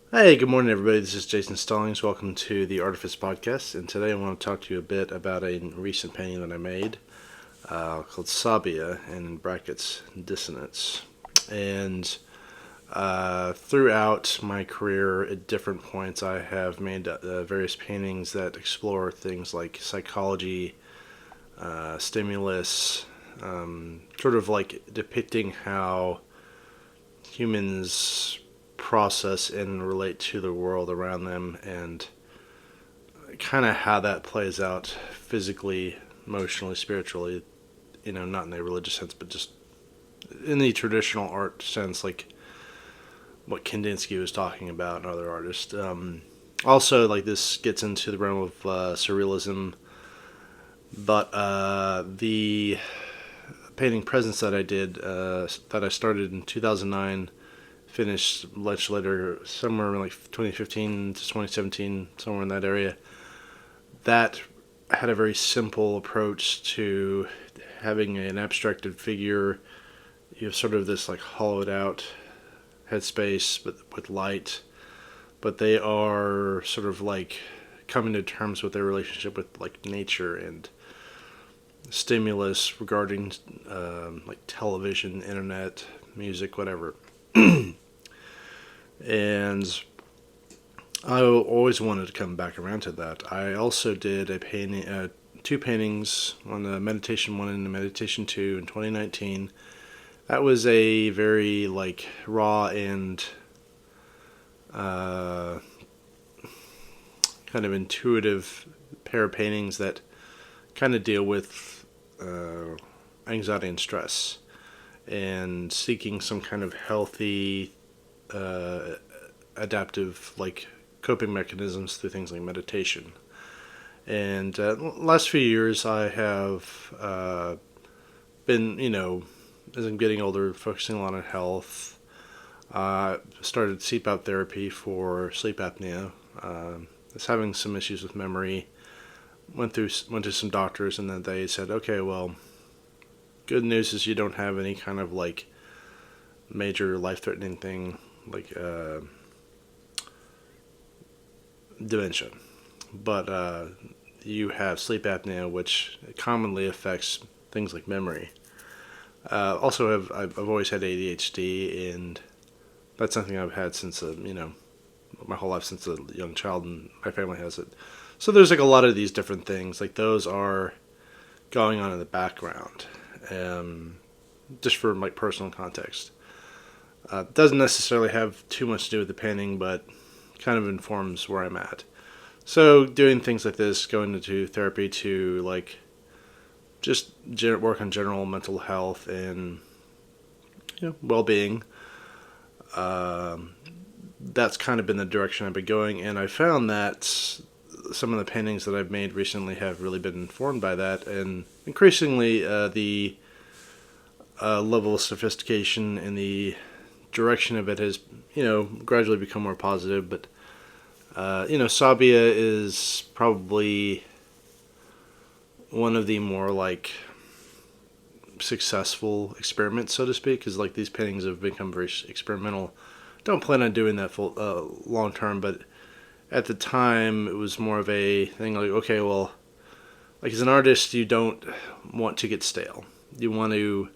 Hey, good morning, everybody. This is Jason Stallings. Welcome to the Artifice Podcast. And today I want to talk to you a bit about a recent painting that I made called Sabia, and in brackets, Dissonance. And throughout my career, at different points, I have made various paintings that explore things like psychology, stimulus, sort of like depicting how humans process and relate to the world around them, and kind of how that plays out physically, emotionally, spiritually, not in a religious sense, but just in the traditional art sense, like what Kandinsky was talking about and other artists. Also, like this gets into the realm of surrealism, but the painting Presence that I did, that I started in 2009, finished much later, somewhere in like 2015 to 2017, somewhere in that area. That had a very simple approach to having an abstracted figure. You have sort of this like hollowed out headspace, but with light. But they are sort of like coming to terms with their relationship with like nature and stimulus regarding like television, internet, music, whatever. And I always wanted to come back around to that. I also did a painting, two paintings, on the meditation one and the meditation two in 2019. That was a very like raw and uh, kind of intuitive pair of paintings that kind of deal with anxiety and stress and seeking some kind of healthy, uh, adaptive like coping mechanisms through things like meditation. And last few years, I have been, as I'm getting older, focusing a lot on health. Started CPAP therapy for sleep apnea. I was having some issues with memory. Went to some doctors, and then they said, okay, well, good news is you don't have any kind of like major life threatening thing like dementia, but you have sleep apnea, which commonly affects things like memory. Also, I've always had ADHD, and that's something I've had since my whole life, since a young child, and my family has it. So there's like a lot of these different things. Like those are going on in the background, um, just for like personal context. Doesn't necessarily have too much to do with the painting, but kind of informs where I'm at. So doing things like this, going into therapy to like just work on general mental health and well-being. Um, that's kind of been the direction I've been going, and I found that some of the paintings that I've made recently have really been informed by that, and increasingly the level of sophistication and the direction of it has gradually become more positive. But Sabia is probably one of the more like successful experiments, so to speak, because like these paintings have become very experimental. Don't plan on doing that full long term, but at the time it was more of a thing like, okay, well, like as an artist, you don't want to get stale. You want to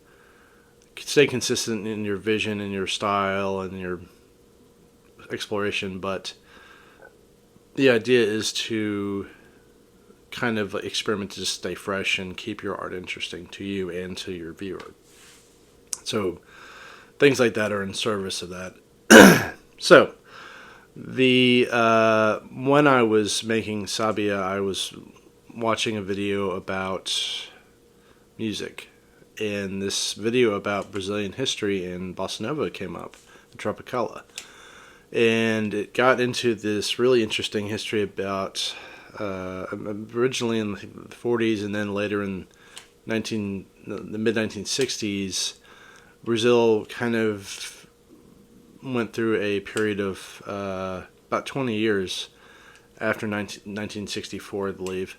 stay consistent in your vision and your style and your exploration, but the idea is to kind of experiment to just stay fresh and keep your art interesting to you and to your viewer. So things like that are in service of that. So the when I was making Sabia, I was watching a video about music, and this video about Brazilian history and Bossa Nova came up, the Tropicala, and it got into this really interesting history about originally in the 40s and then later in the mid 1960s, Brazil kind of went through a period of about 20 years after 1964, I believe,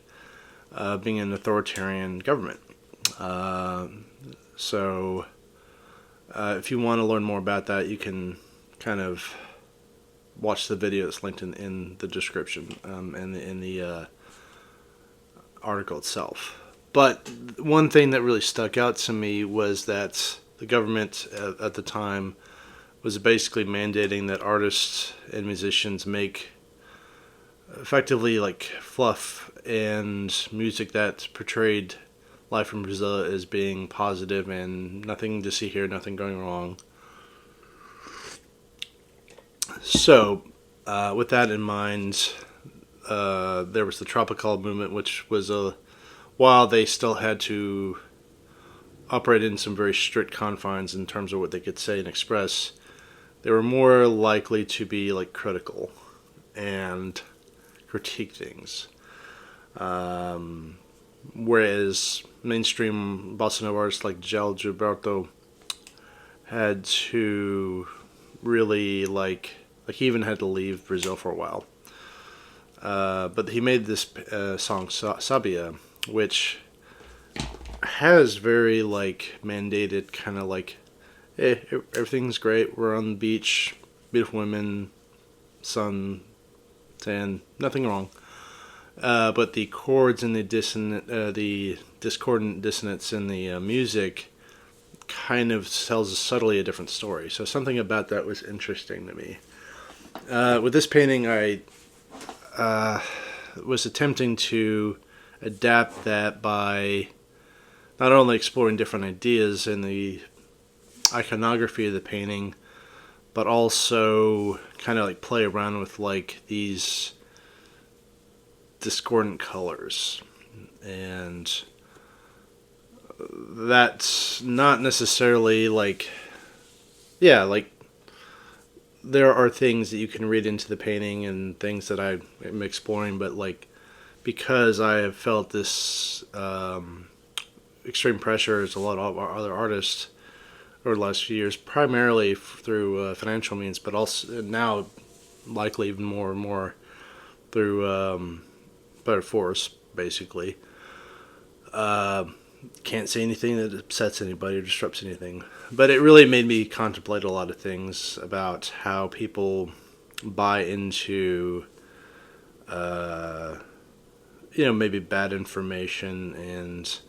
being an authoritarian government. Uh, so if you want to learn more about that, you can kind of watch the video that's linked in the description and in the article itself. But one thing that really stuck out to me was that the government at the time was basically mandating that artists and musicians make effectively like fluff and music that portrayed life in Brazil as being positive and nothing to see here, nothing going wrong. So, with that in mind, there was the Tropical movement, which was while they still had to operate in some very strict confines in terms of what they could say and express, they were more likely to be like critical and critique things. Whereas mainstream bossa nova artists like Gel Gilberto had to really he even had to leave Brazil for a while. But he made this song Sabia, which has very mandated kind of hey, everything's great, we're on the beach, beautiful women, sun, tan, nothing wrong. But the chords and the discordant dissonance in the music kind of tells subtly a different story. So something about that was interesting to me. With this painting, I was attempting to adapt that by not only exploring different ideas in the iconography of the painting, but also kind of play around with these discordant colors. And that's not necessarily there are things that you can read into the painting and things that I am exploring, but because I have felt this extreme pressure as a lot of our other artists over the last few years, primarily through financial means, but also now likely even more and more through better force, basically. Can't say anything that upsets anybody or disrupts anything. But it really made me contemplate a lot of things about how people buy into, maybe bad information and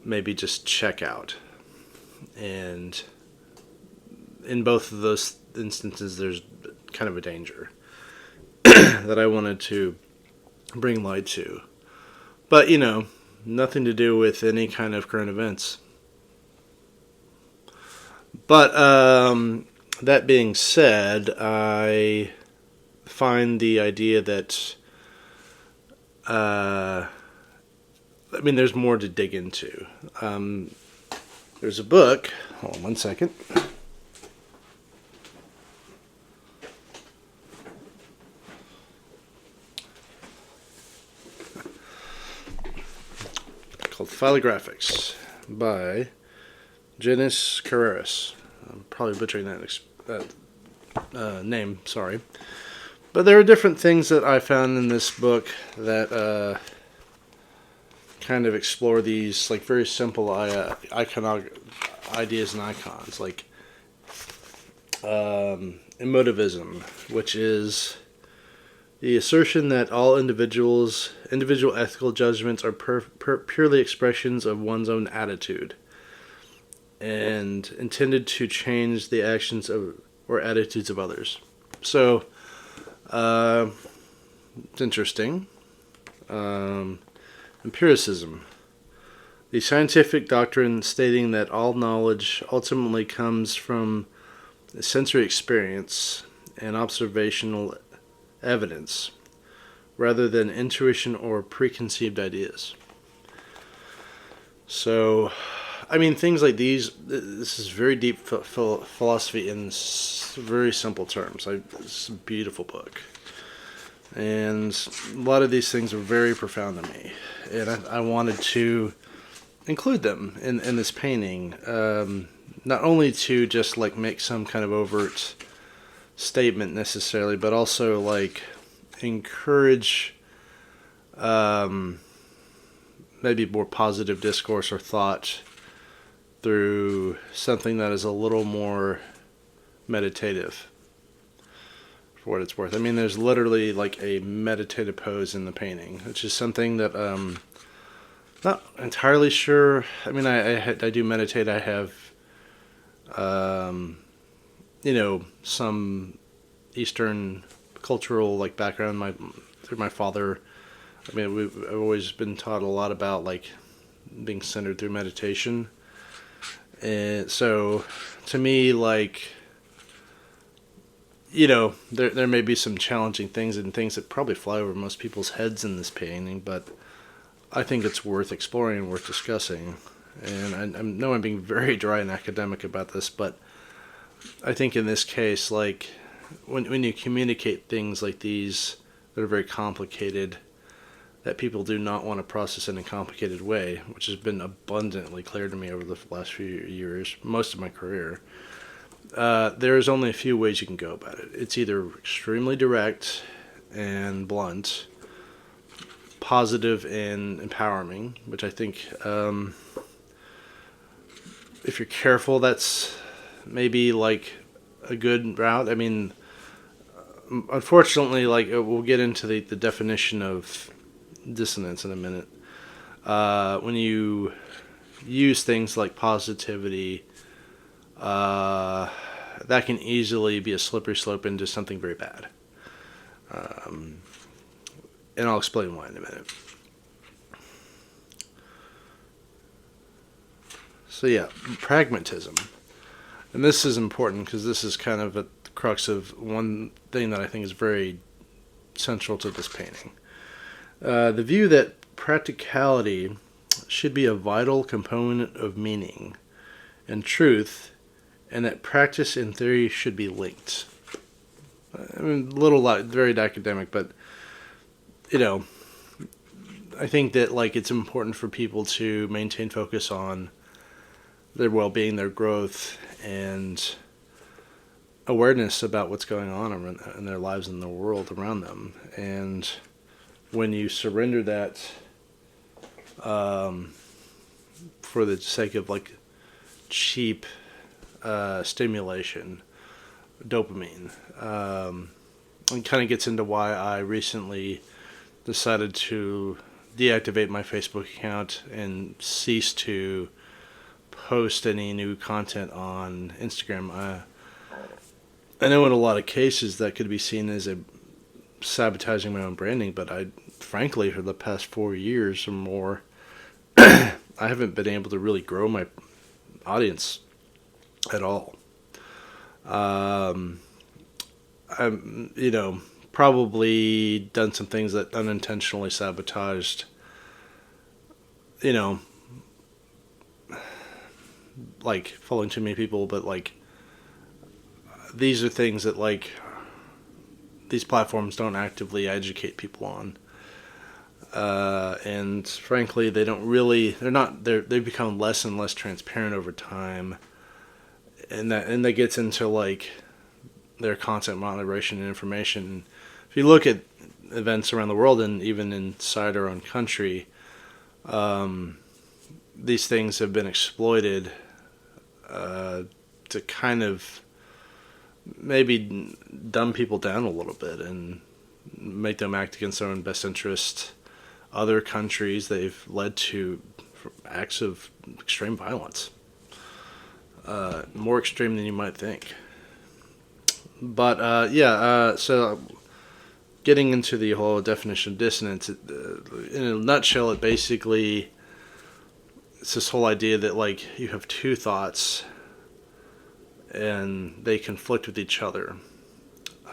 maybe just check out. And in both of those instances, there's kind of a danger that I wanted to bring light to. But, nothing to do with any kind of current events. But that being said, I find the idea that there's more to dig into. There's a book. Hold on one second. Called Philographics by Genis Carreras. I'm probably butchering that name, sorry. But there are different things that I found in this book that kind of explore these very simple ideas and icons, emotivism, which is the assertion that all individual ethical judgments are purely expressions of one's own attitude and intended to change the actions or attitudes of others. So, it's interesting. Empiricism. The scientific doctrine stating that all knowledge ultimately comes from sensory experience and observational evidence rather than intuition or preconceived ideas. So, things like these, this is very deep philosophy in very simple terms. It's a beautiful book. And a lot of these things are very profound to me. And I wanted to include them in this painting. Not only to just make some kind of overt statement necessarily, but also encourage maybe more positive discourse or thought through something that is a little more meditative. for what it's worth. I mean, there's literally like a meditative pose in the painting, which is something that not entirely sure. I mean, I do meditate. I have some Eastern cultural like background through my father. I mean, I've always been taught a lot about like being centered through meditation, and so to me, like, there may be some challenging things and things that probably fly over most people's heads in this painting, but I think it's worth exploring and worth discussing. And I know I'm being very dry and academic about this, but I think in this case, like, when you communicate things like these that are very complicated, that people do not want to process in a complicated way, which has been abundantly clear to me over the last few years, most of my career, there's only a few ways you can go about it. It's either extremely direct and blunt, positive and empowering, which I think, if you're careful, that's maybe like a good route. I mean, unfortunately, like, we'll get into the definition of dissonance in a minute. When you use things like positivity, that can easily be a slippery slope into something very bad. And I'll explain why in a minute. So yeah, pragmatism. And this is important because this is kind of at the crux of one thing that I think is very central to this painting. The view that practicality should be a vital component of meaning and truth, and that practice and theory should be linked. I mean, very academic, but I think that like it's important for people to maintain focus on their well-being, their growth, and awareness about what's going on in their lives and the world around them. And when you surrender that for the sake of like cheap stimulation, dopamine, it kind of gets into why I recently decided to deactivate my Facebook account and cease to post any new content on Instagram. I know in a lot of cases that could be seen as a sabotaging my own branding, but frankly, for the past 4 years or more, I haven't been able to really grow my audience at all. I've, probably done some things that unintentionally sabotaged, like following too many people, but like these are things that like these platforms don't actively educate people on, and frankly they've become less and less transparent over time, and that gets into like their content moderation and information. If you look at events around the world and even inside our own country, these things have been exploited to kind of maybe dumb people down a little bit and make them act against their own best interest. Other countries, they've led to acts of extreme violence, more extreme than you might think. But so getting into the whole definition of dissonance, in a nutshell, it's this whole idea that like you have two thoughts and they conflict with each other,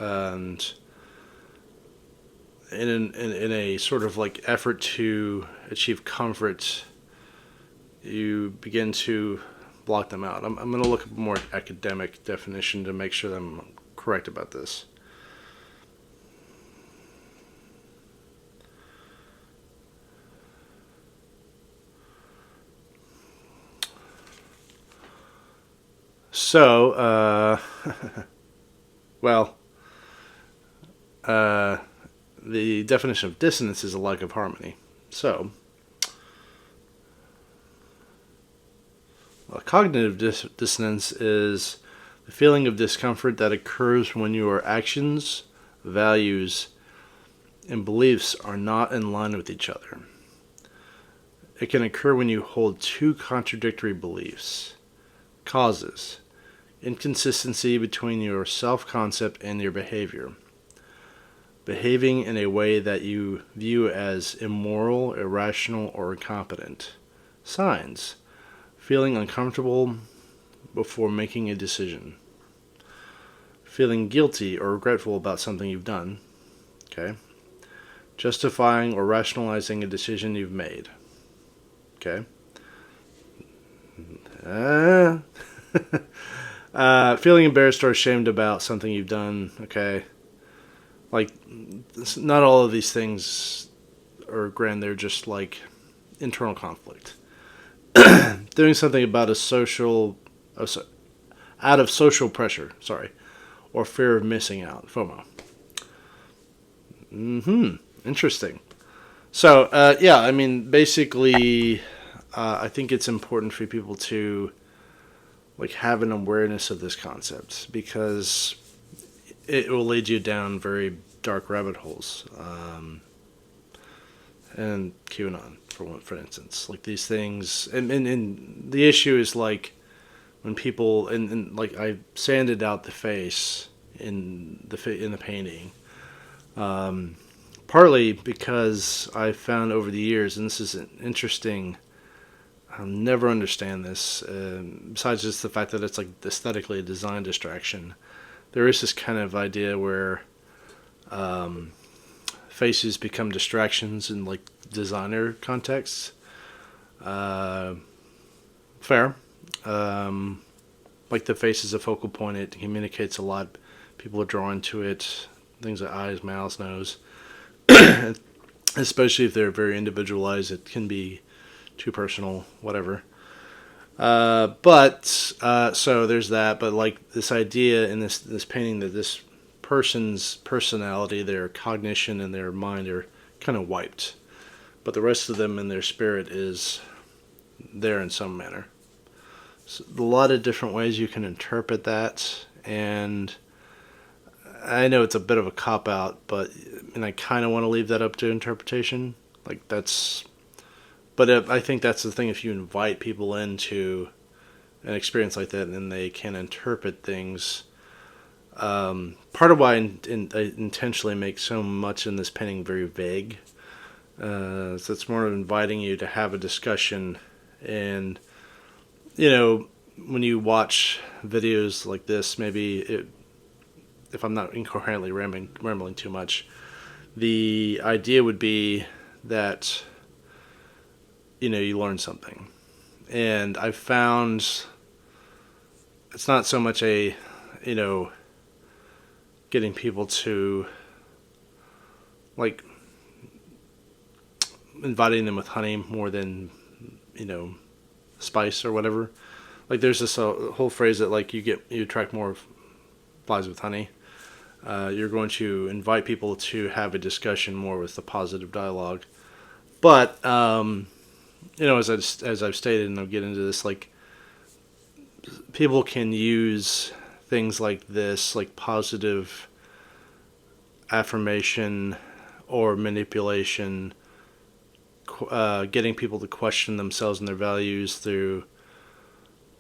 and in a sort of like effort to achieve comfort, you begin to block them out. I'm going to look at a more academic definition to make sure that I'm correct about this. So, the definition of dissonance is a lack of harmony. So, cognitive dissonance is the feeling of discomfort that occurs when your actions values, and beliefs are not in line with each other. It can occur when you hold two contradictory beliefs. Causes: inconsistency between your self-concept and your behavior. Behaving in a way that you view as immoral, irrational, or incompetent. Signs: feeling uncomfortable before making a decision. Feeling guilty or regretful about something you've done. Okay. Justifying or rationalizing a decision you've made. Okay. Feeling embarrassed or ashamed about something you've done. Okay. Like, not all of these things are grand. They're just like internal conflict. Doing something about out of social pressure. Sorry. Or fear of missing out. FOMO. Interesting. So, yeah, I mean, basically, I think it's important for people to like have an awareness of this concept, because it will lead you down very dark rabbit holes. And QAnon, for instance, like these things, and the issue is like when people and like I sanded out the face in the painting. Partly because I found over the years, and this is an interesting, I'll never understand this, besides just the fact that it's like aesthetically a design distraction. There is this kind of idea where faces become distractions in like designer contexts. Fair. Like the face is a focal point, it communicates a lot. People are drawn to it. Things like eyes, mouths, nose. Especially if they're very individualized, it can be too personal, whatever. So there's that. But like this idea in this painting that this person's personality, their cognition, and their mind are kind of wiped, but the rest of them and their spirit is there in some manner. So a lot of different ways you can interpret that, and I know it's a bit of a cop-out, and I kind of want to leave that up to interpretation. Like but I think that's the thing. If you invite people into an experience like that, and they can interpret things. Part of why I intentionally make so much in this painting very vague. So it's more of inviting you to have a discussion, and when you watch videos like this, maybe if I'm not incoherently rambling too much, the idea would be that you learn something. And I've found it's not so much getting people to like inviting them with honey more than spice or whatever. Like there's this whole phrase that like you attract more flies with honey. You're going to invite people to have a discussion more with the positive dialogue. But as I've stated, and I'll get into this, like people can use things like this, like positive affirmation or manipulation, getting people to question themselves and their values through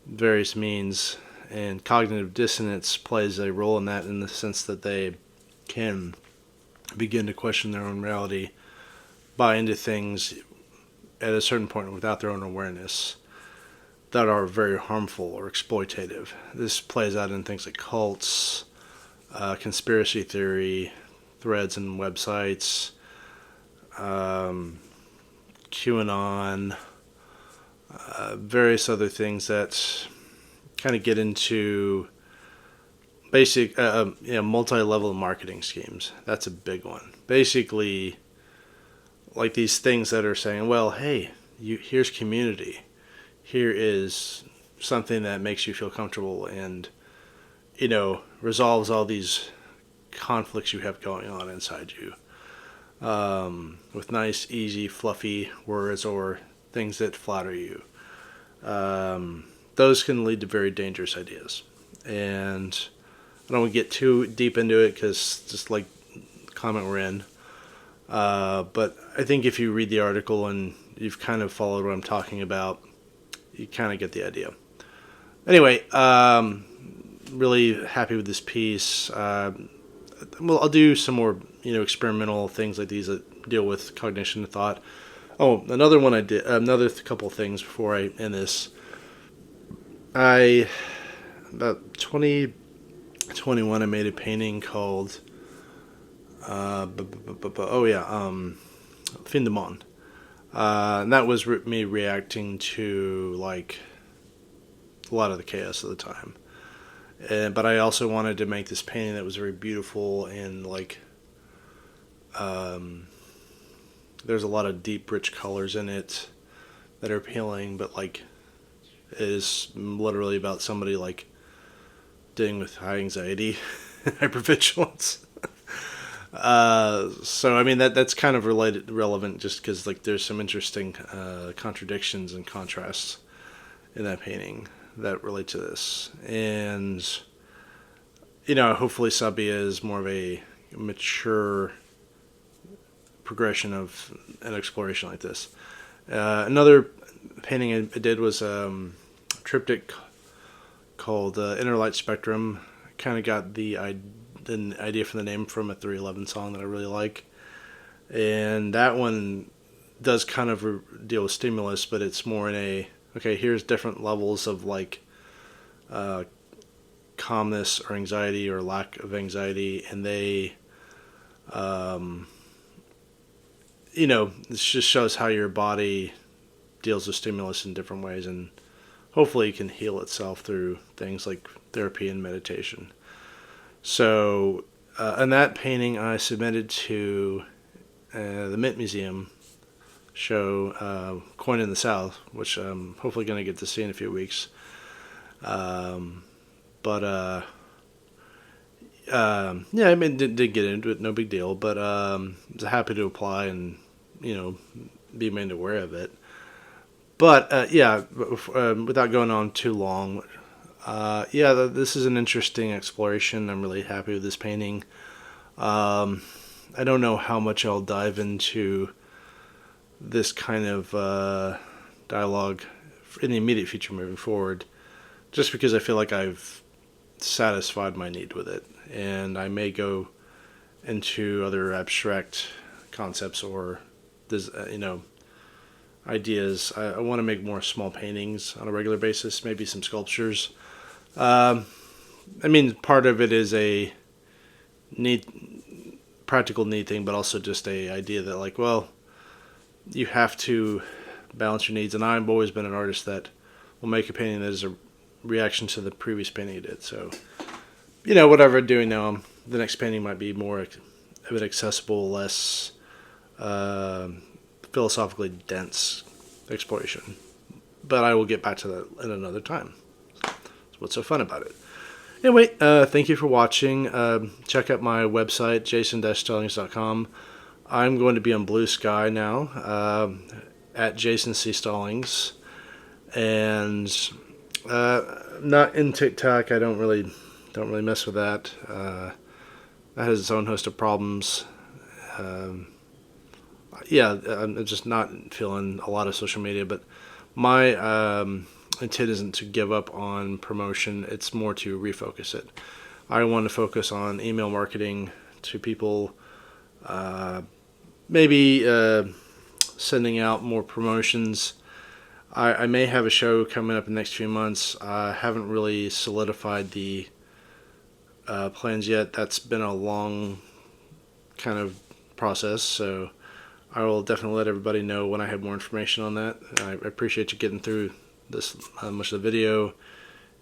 various means. And cognitive dissonance plays a role in that, in the sense that they can begin to question their own reality, buy into things at a certain point without their own awareness, that are very harmful or exploitative. This plays out in things like cults, conspiracy theory, threads and websites, QAnon, various other things that kind of get into basic, multi-level marketing schemes. That's a big one. Basically, like these things that are saying, well, hey, here's community. Here is something that makes you feel comfortable and, resolves all these conflicts you have going on inside you. With nice, easy, fluffy words or things that flatter you. Those can lead to very dangerous ideas. And I don't want to get too deep into it, because just like climate we're in. But I think if you read the article and you've kind of followed what I'm talking about, you kind of get the idea. Anyway, really happy with this piece. Well, I'll do some more, experimental things like these that deal with cognition and thought. Oh, another one I did, another couple things before I end this. About 2021, I made a painting called, Fin de Monde. And that was me reacting to, like, a lot of the chaos of the time. But I also wanted to make this painting that was very beautiful and, like, there's a lot of deep, rich colors in it that are appealing, but, like, it is literally about somebody, like, dealing with high anxiety and hypervigilance. So, I mean, that's kind of relevant just because, like, there's some interesting contradictions and contrasts in that painting that relate to this. And, hopefully Sabia is more of a mature progression of an exploration like this. Another painting I did was a triptych called Inner Light Spectrum. Kind of got the idea for the name from a 311 song that I really like. And that one does kind of deal with stimulus, but it's more in a, okay, here's different levels of, like, calmness or anxiety or lack of anxiety, and they, this just shows how your body deals with stimulus in different ways, and hopefully it can heal itself through things like therapy and meditation. So, in that painting, I submitted to the Mint Museum show, Coin in the South, which I'm hopefully going to get to see in a few weeks. Yeah, I mean, did get into it, no big deal, but I was happy to apply and, be made aware of it. But, without going on too long, this is an interesting exploration. I'm really happy with this painting. I don't know how much I'll dive into this kind of dialogue in the immediate future moving forward, just because I feel like I've satisfied my need with it, and I may go into other abstract concepts or this, ideas. I want to make more small paintings on a regular basis, maybe some sculptures. I mean, part of it is a practical need thing, but also just a idea that, like, well, you have to balance your needs, and I've always been an artist that will make a painting that is a reaction to the previous painting I did. So, whatever I'm doing now, the next painting might be more of an accessible, less philosophically dense exploration. But I will get back to that in another time. That's what's so fun about it. Anyway, thank you for watching. Check out my website, jason-stallings.com. I'm going to be on Blue Sky now, at Jason C. Stallings. And not in TikTok. I don't really mess with that. That has its own host of problems. I'm just not feeling a lot of social media, but my intent isn't to give up on promotion. It's more to refocus it. I want to focus on email marketing to people, maybe sending out more promotions. I may have a show coming up in the next few months. I haven't really solidified the plans yet. That's been a long kind of process, so I will definitely let everybody know when I have more information on that. I appreciate you getting through this much of the video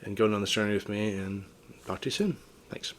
and going on this journey with me, and talk to you soon. Thanks.